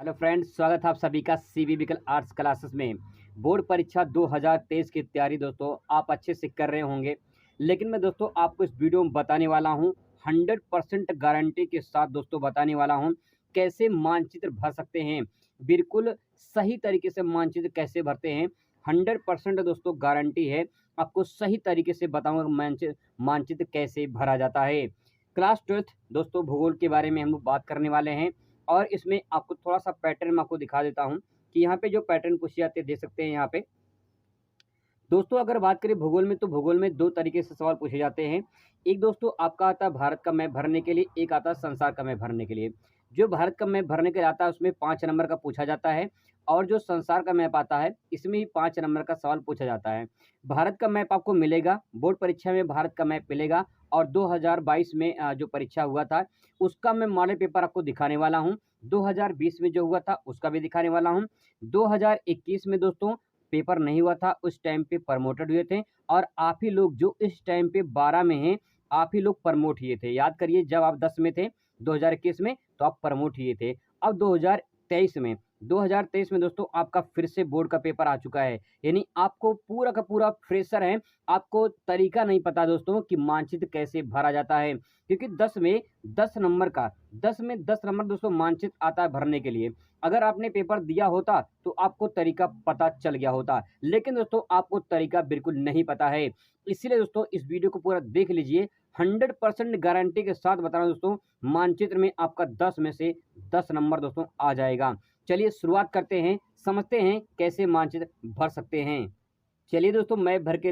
Hello friends, स्वागत है आप सभी का सीबीबिकल आर्ट्स क्लासेस में। बोर्ड परीक्षा 2023 की तैयारी दोस्तों आप अच्छे से कर रहे होंगे, लेकिन मैं दोस्तों आपको इस वीडियो में बताने वाला हूं 100% गारंटी के साथ दोस्तों बताने वाला हूं कैसे मानचित्र भर सकते हैं। बिल्कुल सही तरीके से मानचित्र कैसे भरते हैं, 100% दोस्तों गारंटी है। आपको सही तरीके से बताऊंगा मानचित्र कैसे भरा जाता है। क्लास 12th दोस्तों भूगोल के बारे में हम लोग बात करने वाले हैं। और इसमें आपको थोड़ा-सा पैटर्न मैं आपको दिखा देता हूँ कि यहाँ पे जो पैटर्न पूछे जाते हैं, देख सकते हैं यहाँ पे। दोस्तों अगर बात करें भूगोल में, तो भूगोल में 2 तरीके से सवाल पूछे जाते हैं। एक दोस्तों आपका आता है भारत का मैप भरने के लिए, एक आता है संसार का मैप भरने के लिए। जो भारत का मैप भरने के लिए आता है उसमें 5 नंबर का पूछा जाता है, और जो संसार का मैप आता है इसमें भी 5 नंबर का सवाल पूछा जाता है। भारत का मैप आपको मिलेगा, बोर्ड परीक्षा में भारत का मैप मिलेगा, और 2022 में जो परीक्षा हुआ था उसका मैं मॉडल पेपर आपको दिखाने वाला हूँ। 2020 में जो हुआ था उसका भी दिखाने वाला हूँ। 2021 में दोस्तों पेपर नहीं हुआ था, उस टाइम पे प्रमोटेड हुए थे, और आप ही लोग जो इस टाइम पे 12 में हैं, आप ही लोग प्रमोट हुए थे। याद करिए, जब आप 10 में थे 2021 में, तो आप प्रमोट हुए थे। अब 2023 में दोस्तों आपका फिर से बोर्ड का पेपर आ चुका है, यानी आपको पूरा का पूरा फ्रेशर है। आपको तरीका नहीं पता दोस्तों कि मानचित्र कैसे भरा जाता है, क्योंकि 10 में 10 नंबर का 10 में 10 नंबर दोस्तों मानचित्र आता है भरने के लिए। अगर आपने पेपर दिया होता तो आपको तरीका पता चल गया होता, लेकिन दोस्तों आपको तरीका बिल्कुल नहीं पता है। इसीलिए दोस्तों इस वीडियो को पूरा देख लीजिए। 100% गारंटी के साथ बता रहा हूं दोस्तों, मानचित्र में आपका 10 में से 10 नंबर दोस्तों आ जाएगा। चलिए शुरुआत करते हैं, समझते हैं कैसे मानचित्र भर सकते हैं। चलिए दोस्तों मैप भर के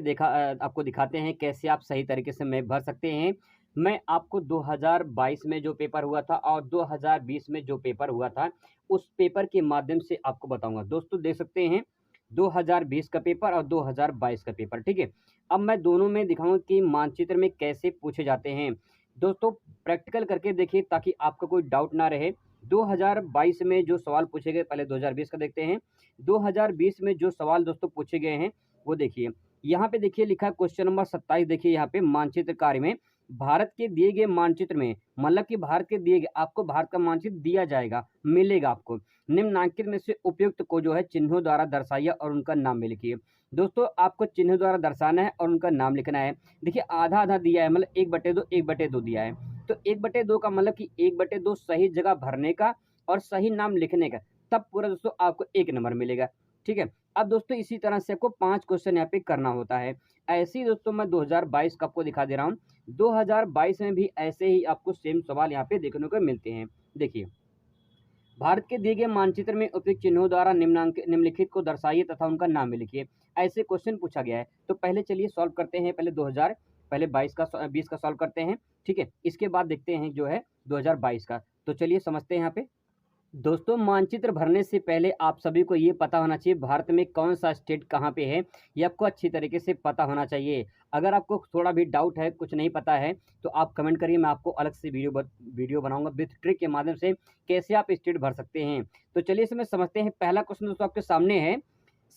आपको दिखाते हैं कैसे आप सही तरीके से मैप भर सकते हैं। मैं आपको 2022 में जो पेपर हुआ था और 2020 में जो पेपर हुआ था उस पेपर के माध्यम से आपको बताऊंगा। दोस्तों देख सकते हैं 2020 का पेपर और 2022 का पेपर, ठीक है। अब मैं दोनों में दिखाऊंगा कि मानचित्र में कैसे पूछे जाते हैं। दोस्तों प्रैक्टिकल करके देखिए ताकि आपका कोई डाउट ना रहे। 2022 में जो सवाल पूछे गए, पहले 2020 का देखते हैं। 2020 में जो सवाल दोस्तों पूछे गए हैं वो देखिए। यहाँ पे देखिए लिखा है क्वेश्चन नंबर 27, देखिए यहाँ पे मानचित्र कार्य में भारत के दिए गए मानचित्र में, मतलब कि भारत के दिए गए, आपको भारत का मानचित्र दिया जाएगा, मिलेगा आपको। निम्नलिखित में से उपयुक्त को जो है चिन्हों द्वारा दर्शाइए और उनका नाम भी लिखिए। दोस्तों आपको चिन्हों द्वारा दर्शाना है और उनका नाम लिखना है। देखिए आधा आधा दिया है, मतलब 1/2 1/2 दिया है। तो 1/2 का मतलब कि 1/2 सही जगह भरने का और सही नाम लिखने का, तब पूरा दोस्तों आपको 1 नंबर मिलेगा, ठीक है। अब दोस्तों इसी तरह से आपको 5 क्वेश्चन यहाँ पे करना होता है। ऐसे ही दोस्तों मैं 2022 का आपको दिखा दे रहा हूँ। 2022 में भी ऐसे ही आपको सेम सवाल यहाँ पे देखने को मिलते हैं। देखिए, भारत के दिए गए मानचित्र में उपयुक्त चिन्हों द्वारा निम्नलिखित को दर्शाइए तथा उनका नाम भी लिखिए। ऐसे क्वेश्चन पूछा गया है। तो पहले चलिए सॉल्व करते हैं। पहले 20 का सॉल्व करते हैं, ठीक है। इसके बाद देखते हैं जो है 2022 का। तो चलिए समझते हैं यहाँ पे। दोस्तों मानचित्र भरने से पहले आप सभी को ये पता होना चाहिए भारत में कौन सा स्टेट कहाँ पे है, ये आपको अच्छी तरीके से पता होना चाहिए। अगर आपको थोड़ा भी डाउट है, कुछ नहीं पता है, तो आप कमेंट करिए, मैं आपको अलग से वीडियो बनाऊंगा विथ ट्रिक के माध्यम से कैसे आप स्टेट भर सकते हैं। तो चलिए इसमें समझते हैं। पहला क्वेश्चन दोस्तों आपके सामने है,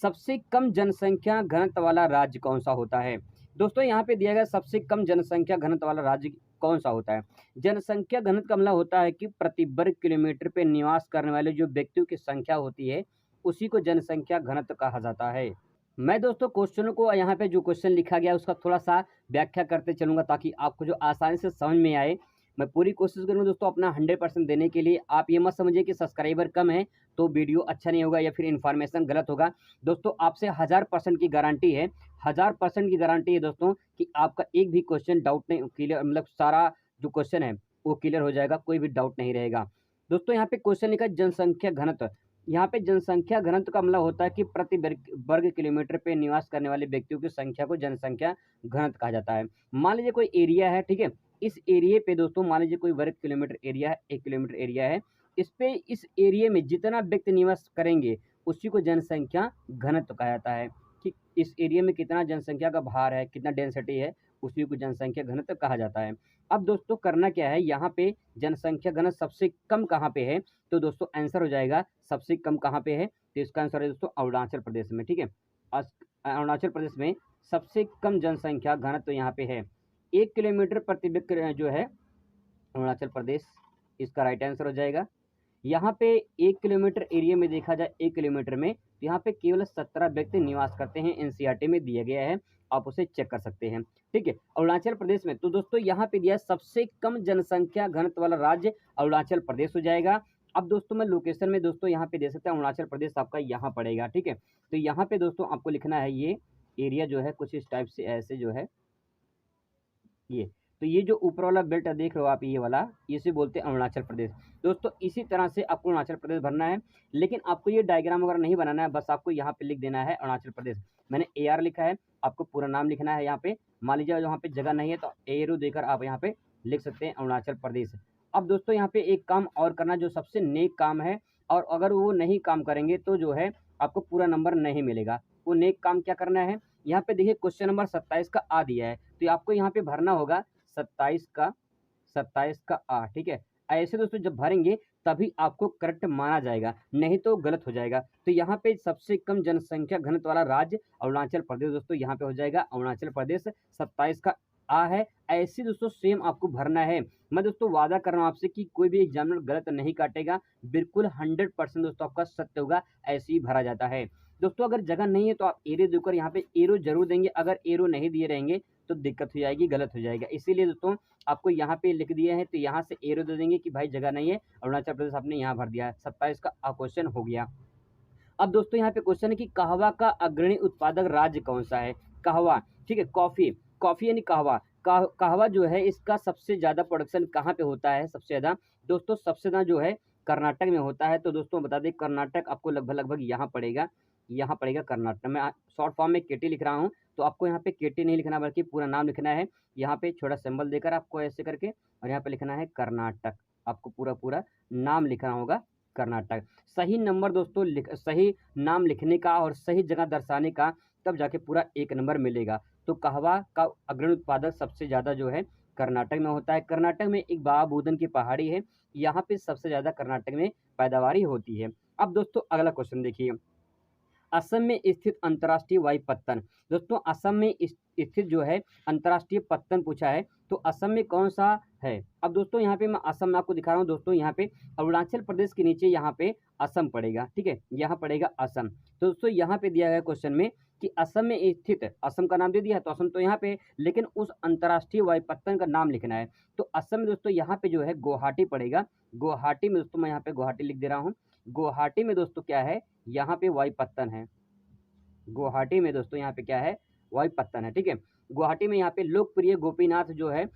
सबसे कम जनसंख्या घनत्व वाला राज्य कौन सा होता है। दोस्तों यहाँ पे दिया गया सबसे कम जनसंख्या घनत्व वाला राज्य कौन सा होता है। जनसंख्या घनत्व का मतलब होता है कि प्रति वर्ग किलोमीटर पे निवास करने वाले जो व्यक्तियों की संख्या होती है उसी को जनसंख्या घनत्व कहा जाता है। मैं दोस्तों क्वेश्चनों को यहाँ पे जो क्वेश्चन लिखा गया है उसका थोड़ा सा व्याख्या करते चलूंगा ताकि आपको जो आसानी से समझ में आए। मैं पूरी कोशिश करूंगा दोस्तों अपना 100% देने के लिए। आप ये मत समझिए कि सब्सक्राइबर कम है तो वीडियो अच्छा नहीं होगा या फिर इन्फॉर्मेशन गलत होगा। दोस्तों आपसे 1000% की गारंटी है, 1000% की गारंटी है दोस्तों कि आपका एक भी क्वेश्चन डाउट नहीं क्लियर, मतलब सारा जो क्वेश्चन है वो क्लियर हो जाएगा, कोई भी डाउट नहीं रहेगा। दोस्तों यहाँ पे क्वेश्चन लिखा है जनसंख्या घनत्व। यहाँ पे जनसंख्या घनत्व का मतलब होता है कि प्रति वर्ग किलोमीटर पे निवास करने वाले व्यक्तियों की संख्या को जनसंख्या घनत्व कहा जाता है। मान लीजिए कोई एरिया है, ठीक है। इस एरिया पे दोस्तों मान लीजिए कोई वर्ग किलोमीटर एरिया है, 1 किलोमीटर एरिया है। इस एरिया में जितना व्यक्ति निवास करेंगे उसी को जनसंख्या घनत्व कहा जाता है, कि इस एरिया में कितना जनसंख्या का भार है, कितना डेंसिटी है, उसी को जनसंख्या घनत्व कहा जाता है। अब दोस्तों करना क्या है, यहाँ पे जनसंख्या घनत्व सबसे कम कहाँ पे है, तो दोस्तों आंसर हो जाएगा सबसे कम कहाँ पे है, तो इसका आंसर है दोस्तों अरुणाचल प्रदेश में, ठीक है। अरुणाचल प्रदेश में सबसे कम जनसंख्या घनत्व यहाँ पे है, 1 किलोमीटर प्रति व्यक्ति जो है अरुणाचल प्रदेश, इसका राइट आंसर हो जाएगा। यहाँ पे 1 किलोमीटर एरिया में देखा जाए 1 किलोमीटर में, तो यहाँ पे केवल 17 व्यक्ति निवास करते हैं, एनसीईआरटी में दिया गया है, आप उसे चेक कर सकते हैं। ठीक है, अरुणाचल प्रदेश में तो दोस्तों यहाँ पे दिया है सबसे कम जनसंख्या घनत्व वाला राज्य अरुणाचल प्रदेश हो जाएगा। अब दोस्तों मैं लोकेशन में दोस्तों यहाँ पे दे सकता हूँ, अरुणाचल प्रदेश आपका यहाँ पड़ेगा। ठीक है, तो यहाँ पे दोस्तों आपको लिखना है ये एरिया जो है कुछ इस टाइप से ऐसे जो है ये, तो ये जो ऊपर वाला बेल्ट देख रहे हो आप, ये वाला, इसे बोलते हैं अरुणाचल प्रदेश। दोस्तों इसी तरह से आपको अरुणाचल प्रदेश भरना है, लेकिन आपको ये डायग्राम वगैरह नहीं बनाना है, बस आपको यहाँ पे लिख देना है अरुणाचल प्रदेश। मैंने AR लिखा है, आपको पूरा नाम लिखना है यहाँ पे। मान लीजिए यहाँ पे जगह नहीं है तो एरो देकर आप यहाँ पे लिख सकते हैं अरुणाचल प्रदेश। अब दोस्तों यहाँ पे एक काम और करना जो सबसे नेक काम है, और अगर वो नहीं काम करेंगे तो जो है आपको पूरा नंबर नहीं मिलेगा। वो नेक काम क्या करना है, यहाँ पे देखिए क्वेश्चन नंबर 27 का आ दिया है, तो आपको यहाँ पे भरना होगा 27 का आ। ठीक है, ऐसे दोस्तों जब भरेंगे तभी आपको करेक्ट माना जाएगा, नहीं तो गलत हो जाएगा। तो यहाँ पे सबसे कम जनसंख्या घनत्व वाला राज्य अरुणाचल प्रदेश दोस्तों यहाँ पे हो जाएगा अरुणाचल प्रदेश, 27 का आ है। ऐसे दोस्तों सेम आपको भरना है। मैं दोस्तों वादा कर रहा हूँ आपसे कि कोई भी एग्जामिनर गलत नहीं काटेगा, बिल्कुल 100% दोस्तों आपका सत्य होगा, ऐसे ही भरा जाता है। दोस्तों अगर जगह नहीं है तो आप एरो देकर यहाँ पे एरो जरूर देंगे, अगर एरो नहीं दिए रहेंगे तो दिक्कत हो जाएगी, गलत हो जाएगा। इसीलिए दोस्तों आपको यहाँ पे लिख दिए हैं तो यहाँ से एरो दे देंगे कि भाई जगह नहीं है, अरुणाचल प्रदेश आपने यहाँ भर दिया है। 27 का क्वेश्चन हो गया। अब दोस्तों यहाँ पे क्वेश्चन है कि कहवा का अग्रणी उत्पादक राज्य कौन सा है। कहवा, ठीक है, कॉफी, कॉफी यानी कहवा। कहवा जो है इसका सबसे ज़्यादा प्रोडक्शन कहाँ पे होता है, सबसे ज़्यादा दोस्तों सबसे ज़्यादा जो है कर्नाटक में होता है। तो दोस्तों बता दें कर्नाटक आपको लगभग यहाँ पड़ेगा, यहाँ पड़ेगा कर्नाटक। मैं शॉर्ट फॉर्म में केटी लिख रहा हूँ, तो आपको यहाँ पे केटी नहीं लिखना बल्कि पूरा नाम लिखना है। यहाँ पे छोटा सिंबल देकर आपको ऐसे करके और यहाँ पे लिखना है कर्नाटक, आपको पूरा नाम लिखना होगा कर्नाटक। सही नंबर दोस्तों सही नाम लिखने का और सही जगह दर्शाने का, तब जाके पूरा 1 नंबर मिलेगा। तो कहवा का अग्रणी उत्पादक सबसे ज़्यादा जो है कर्नाटक में होता है। कर्नाटक में एक बाबा बुदन की पहाड़ी है, यहाँ पे सबसे ज़्यादा कर्नाटक में पैदावारी होती है। अब दोस्तों अगला क्वेश्चन देखिए, असम में स्थित अंतर्राष्ट्रीय वायु पत्तन। दोस्तों असम में स्थित जो है अंतर्राष्ट्रीय पत्तन पूछा है, तो असम में कौन सा है। अब दोस्तों यहाँ पे मैं असम में आपको दिखा रहा हूँ। दोस्तों यहाँ पे अरुणाचल प्रदेश के नीचे यहाँ पे असम पड़ेगा। ठीक है, यहाँ पड़ेगा असम। तो दोस्तों यहाँ पे दिया गया क्वेश्चन में कि असम में स्थित, असम का नाम दे दिया तो असम तो यहाँ पे, लेकिन उस अंतर्राष्ट्रीय वायु पत्तन का नाम लिखना है। तो असम में दोस्तों यहाँ पे जो है गुवाहाटी पड़ेगा। गुवाहाटी में दोस्तों मैं यहाँ पे गुवाहाटी लिख दे रहा हूँ। गुवाहाटी में दोस्तों क्या है, यहाँ पे वायु पत्तन है। गुवाहाटी में दोस्तों यहाँ पे क्या है, वायु पत्तन है। ठीक है, गुवाहाटी में यहाँ पे लोकप्रिय गोपीनाथ जो है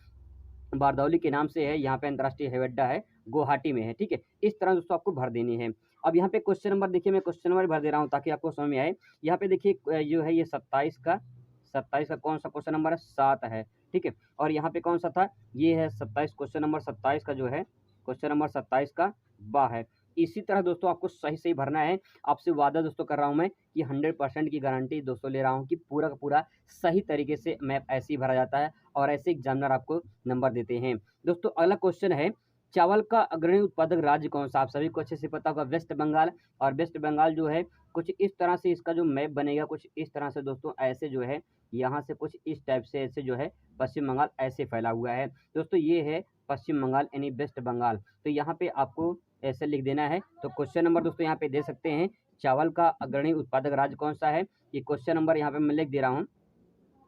बारदौली के नाम से है, यहाँ पे अंतर्राष्ट्रीय हवाई अड्डा है, गुवाहाटी में है। ठीक है, इस तरह दोस्तों आपको भर देनी है। अब यहाँ पे क्वेश्चन नंबर देखिए, मैं क्वेश्चन नंबर भर दे रहा हूँ ताकि आपको समझ में आए। यहाँ पे देखिए जो है ये 27 का कौन सा क्वेश्चन नंबर है, 7 है। ठीक है, और यहाँ पे कौन सा था, ये है 27, क्वेश्चन नंबर 27 का जो है क्वेश्चन नंबर 27 का बा है। इसी तरह दोस्तों आपको सही भरना है। आपसे वादा दोस्तों कर रहा हूँ मैं कि 100% की गारंटी दोस्तों ले रहा हूँ कि पूरा का पूरा सही तरीके से मैप ऐसे ही भरा जाता है और ऐसे एग्जामिनर आपको नंबर देते हैं। दोस्तों अगला क्वेश्चन है, चावल का अग्रणी उत्पादक राज्य कौन सा। आप सभी को अच्छे से पता होगा वेस्ट बंगाल। और वेस्ट बंगाल जो है कुछ इस तरह से इसका जो मैप बनेगा, कुछ इस तरह से दोस्तों ऐसे जो है यहाँ से कुछ इस टाइप से ऐसे जो है पश्चिम बंगाल ऐसे फैला हुआ है। दोस्तों ये है पश्चिम बंगाल यानी वेस्ट बंगाल। तो यहाँ पे आपको ऐसे लिख देना है। तो क्वेश्चन नंबर दोस्तों यहाँ पे दे सकते हैं, चावल का अग्रणी उत्पादक राज्य कौन सा है। ये क्वेश्चन नंबर यहाँ पे मैं लिख दे रहा हूँ।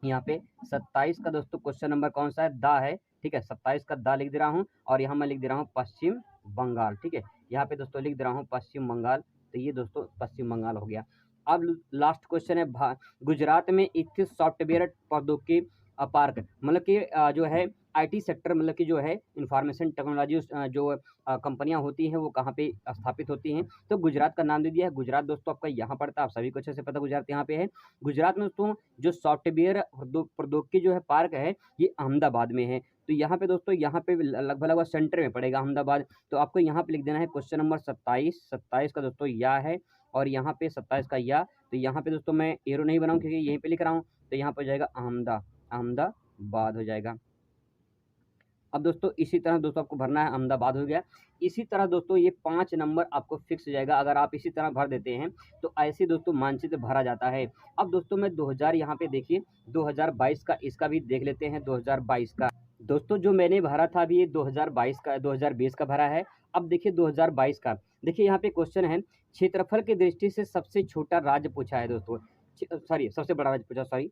यहाँ पे 27 का दोस्तों क्वेश्चन नंबर कौन सा है, दा है। ठीक है, 27 का दा लिख दे रहा हूँ और यहाँ मैं लिख दे रहा हूँ पश्चिम बंगाल। ठीक है, यहाँ पे दोस्तों लिख दे रहा हूँ पश्चिम बंगाल। तो ये दोस्तों पश्चिम बंगाल हो गया। अब लास्ट क्वेश्चन है, गुजरात में स्थित सॉफ्टवेयर प्रौद्योगिकी पार्क, मतलब कि जो है IT सेक्टर, मतलब कि जो है इंफॉर्मेशन टेक्नोलॉजी जो कंपनियां होती हैं वो कहाँ पे स्थापित होती हैं। तो गुजरात का नाम दे दिया है। गुजरात दोस्तों आपका यहाँ पड़ता है, आप सभी को अच्छे से पता गुजरात यहाँ पे है। गुजरात में दोस्तों जो सॉफ्टवेयर प्रौद्योगिकी जो है पार्क है ये अहमदाबाद में है। तो यहाँ पे दोस्तों यहाँ पे लगभग सेंटर में पड़ेगा अहमदाबाद। तो आपको यहाँ पे लिख देना है क्वेश्चन नंबर 27 का दोस्तों या है और यहाँ पे 27 का या। तो यहाँ पे दोस्तों मैं एरो नहीं बनाऊँ क्योंकि यहीं पे लिख रहा हूँ। तो यहाँ पे हो जाएगा अहमदाबाद हो जाएगा। अब दोस्तों इसी तरह दोस्तों आपको भरना है, अहमदाबाद हो गया। इसी तरह दोस्तों ये 5 नंबर आपको फिक्स हो जाएगा। अगर आप इसी तरह भर देते हैं तो ऐसे दोस्तों मानचित्र भरा जाता है। अब दोस्तों मैं 2000 यहाँ पे देखिए 2022 का इसका भी देख लेते हैं। 2022 का दोस्तों जो मैंने भरा था अभी ये 2022 का 2020 का भरा है। अब देखिए 2022 का देखिए यहाँ पे क्वेश्चन है, क्षेत्रफल की दृष्टि से सबसे छोटा राज्य पूछा है दोस्तों, सॉरी सबसे बड़ा राज्य पूछा, सॉरी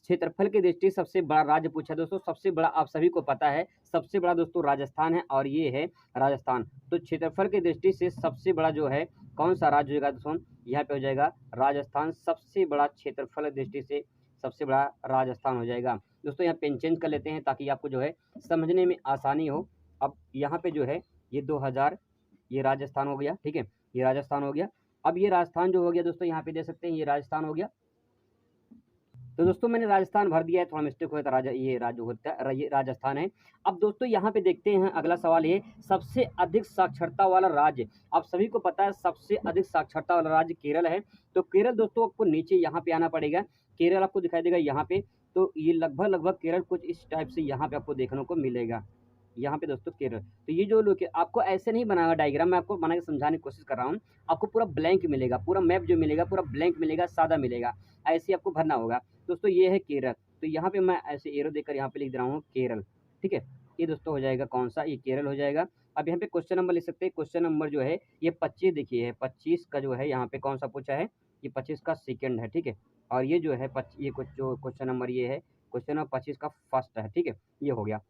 क्षेत्रफल की दृष्टि से सबसे बड़ा राज्य पूछा है दोस्तों। सबसे बड़ा आप सभी को पता है, सबसे बड़ा दोस्तों राजस्थान है और ये है राजस्थान। तो क्षेत्रफल की दृष्टि से सबसे बड़ा जो है कौन सा राज्य होगा दोस्तों, यहाँ पे हो जाएगा राजस्थान। सबसे बड़ा क्षेत्रफल की दृष्टि से सबसे बड़ा राजस्थान हो जाएगा दोस्तों। यहाँ पेन चेंज कर लेते हैं ताकि आपको जो है समझने में आसानी हो। अब यहाँ पे जो है ये 2000, ये राजस्थान हो गया, ठीक है, ये राजस्थान हो गया। अब ये राजस्थान जो हो गया दोस्तों, यहाँ पे देख सकते हैं ये राजस्थान हो गया। तो दोस्तों मैंने राजस्थान भर दिया है, थोड़ा मिस्टेक हुआ था, ये राज्य होता है, ये राजस्थान है। अब दोस्तों यहाँ पे देखते हैं अगला सवाल, ये सबसे अधिक साक्षरता वाला राज्य। आप सभी को पता है सबसे अधिक साक्षरता वाला राज्य केरल है। तो केरल दोस्तों आपको नीचे यहाँ पे आना पड़ेगा, केरल आपको दिखाई देगा यहाँ पे। तो ये लगभग केरल कुछ इस टाइप से यहाँ पे आपको देखने को मिलेगा, यहाँ पे दोस्तों केरल। तो ये जो लोग आपको ऐसे नहीं बनाएगा डायग्राम, मैं आपको बना के समझाने की कोशिश कर रहा हूँ। आपको पूरा ब्लैंक मिलेगा, पूरा मैप जो मिलेगा पूरा ब्लैंक मिलेगा, सादा मिलेगा, ऐसे आपको भरना होगा दोस्तों। ये है केरल, तो यहाँ पे मैं ऐसे एरो देकर यहाँ पे लिख दे रहा हूँ केरल, ठीक है। ये दोस्तों हो जाएगा कौन सा, ये केरल हो जाएगा। अब यहाँ पे क्वेश्चन नंबर लिख सकते हैं, क्वेश्चन नंबर जो है ये 25 देखिए है, 25 का जो है यहाँ पे कौन सा पूछा है, ये 25 का सेकंड है, ठीक है। और ये जो है ये कुछ जो क्वेश्चन नंबर ये है, क्वेश्चन नंबर 25 का फर्स्ट है, ठीक है, ये हो गया।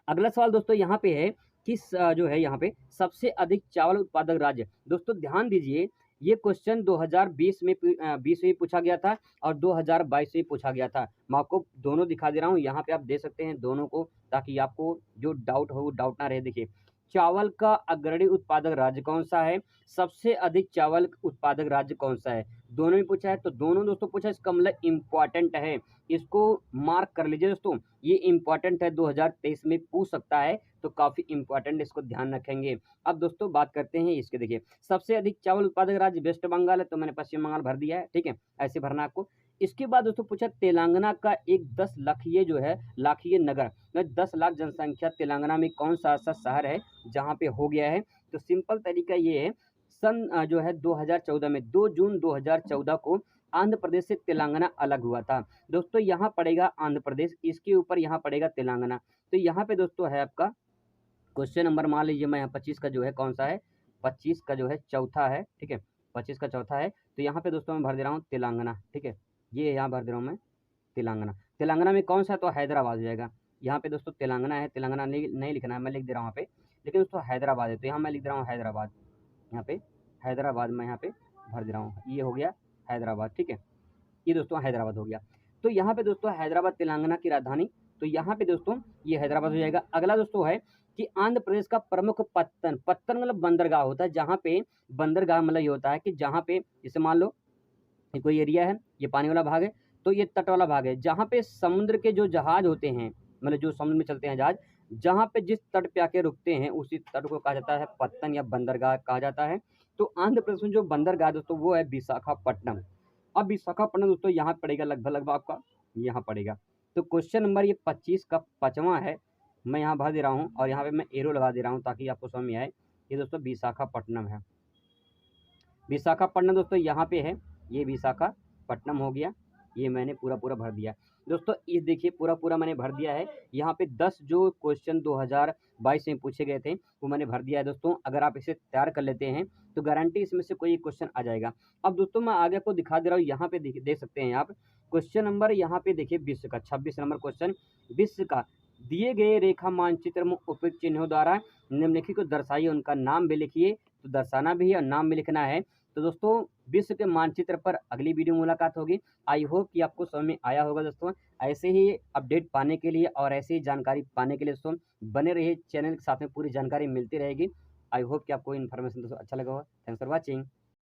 अगला सवाल दोस्तों यहाँ पे है कि जो है यहाँ पे सबसे अधिक चावल उत्पादक राज्य। दोस्तों ध्यान दीजिए, ये क्वेश्चन 2020 में 20 में पूछा गया था और 2022 में पूछा गया था। मैं आपको दोनों दिखा दे रहा हूँ, यहाँ पे आप दे सकते हैं दोनों को, ताकि आपको जो डाउट हो वो डाउट ना रहे। देखिए, चावल का अग्रणी उत्पादक राज्य कौन सा है, सबसे अधिक चावल उत्पादक राज्य कौन सा है, दोनों में पूछा है। तो दोनों दोस्तों पूछा, इसका मतलब इम्पॉर्टेंट है, इसको मार्क कर लीजिए दोस्तों, ये इम्पॉर्टेंट है, 2023 में पूछ सकता है, तो काफ़ी इम्पॉर्टेंट, इसको ध्यान रखेंगे। अब दोस्तों बात करते हैं इसके, देखिए सबसे अधिक चावल उत्पादक राज्य वेस्ट बंगाल है, तो मैंने पश्चिम बंगाल भर दिया है, ठीक है, ऐसे भरना आपको। इसके बाद दोस्तों पूछा तेलंगाना का एक 10 लाखीय जो है लाखीय नगर, 10 लाख जनसंख्या तेलंगाना में कौन सा ऐसा शहर है जहाँ पे हो गया है। तो सिंपल तरीका ये है, सन जो है 2014 में 2 जून 2014 को आंध्र प्रदेश से तेलंगाना अलग हुआ था दोस्तों। यहाँ पड़ेगा आंध्र प्रदेश, इसके ऊपर यहाँ पड़ेगा तेलंगाना। तो यहाँ पे दोस्तों है आपका क्वेश्चन नंबर, मान लीजिए मैं यहाँ 25 का जो है कौन सा है, 25 का जो है चौथा है, ठीक है, 25 का चौथा है। तो यहाँ पे दोस्तों मैं भर दे रहा हूँ तेलंगाना, ठीक है, ये यहाँ भर दे रहा हूँ मैं तेलंगाना। तेलंगाना में कौन सा, तो हैदराबाद हो जाएगा। यहाँ पे दोस्तों तेलंगाना है, तेलंगाना नहीं लिखना है, मैं लिख दे रहा हूँ यहाँ पे, लेकिन दोस्तों हैदराबाद है, तो यहाँ मैं लिख दे रहा हूँ हैदराबाद। यहाँ पे हैदराबाद मैं यहाँ पे भर दे रहा हूँ, ये हो गया हैदराबाद, ठीक है, ये दोस्तों हैदराबाद हो गया। तो यहाँ पे दोस्तों हैदराबाद तेलंगाना की राजधानी, तो यहाँ पे दोस्तों ये हैदराबाद हो जाएगा। अगला दोस्तों है कि आंध्र प्रदेश का प्रमुख पत्तन, पत्तन मतलब बंदरगाह होता है, जहाँ पे बंदरगाह मतलब ये होता है कि जहाँ पे जैसे मान लो ये कोई एरिया है, ये पानी वाला भाग है, तो ये तट वाला भाग है, जहाँ पे समुद्र के जो जहाज होते हैं, मतलब जो समुद्र में चलते हैं जहाज, जहाँ पे जिस तट पे आके रुकते हैं उसी तट को कहा जाता है पत्तन या बंदरगाह कहा जाता है। तो आंध्र प्रदेश में जो बंदरगाह दोस्तों वो है विशाखापट्टनम। अब विशाखापट्टनम दोस्तों यहाँ पड़ेगा लगभग आपका यहाँ पड़ेगा। तो क्वेश्चन नंबर ये 25 का 5वां है, मैं यहाँ भर दे रहा हूँ और यहाँ पे मैं एरो लगा दे रहा हूँ ताकि आपको समझ में आए। ये दोस्तों विशाखापट्टनम है, विशाखापट्टनम दोस्तों यहाँ पे है, ये विशाखापट्टनम हो गया, ये मैंने पूरा भर दिया दोस्तों। इस देखिए पूरा मैंने भर दिया है। यहाँ पे 10 जो क्वेश्चन 2022 में पूछे गए थे वो मैंने भर दिया है दोस्तों। अगर आप इसे तैयार कर लेते हैं तो गारंटी इसमें से कोई क्वेश्चन आ जाएगा। अब दोस्तों मैं आगे आपको दिखा दे रहा हूँ, यहाँ पे देख सकते हैं आप क्वेश्चन नंबर, यहाँ पे देखिए विश्व का 26 नंबर क्वेश्चन, विश्व का दिए गए रेखा मानचित्र में उपयुक्त चिन्हों द्वारा निम्नलिखित को दर्शाइए, उनका नाम भी लिखिए, तो दर्शाना भी है और नाम भी लिखना है। तो दोस्तों विश्व के मानचित्र पर अगली वीडियो मुलाकात होगी। आई होप कि आपको समझ में आया होगा दोस्तों। ऐसे ही अपडेट पाने के लिए और ऐसे ही जानकारी पाने के लिए दोस्तों बने रहिए, चैनल के साथ में पूरी जानकारी मिलती रहेगी। आई होप कि आपको इन्फॉर्मेशन दोस्तों अच्छा लगा होगा। Thanks for watching.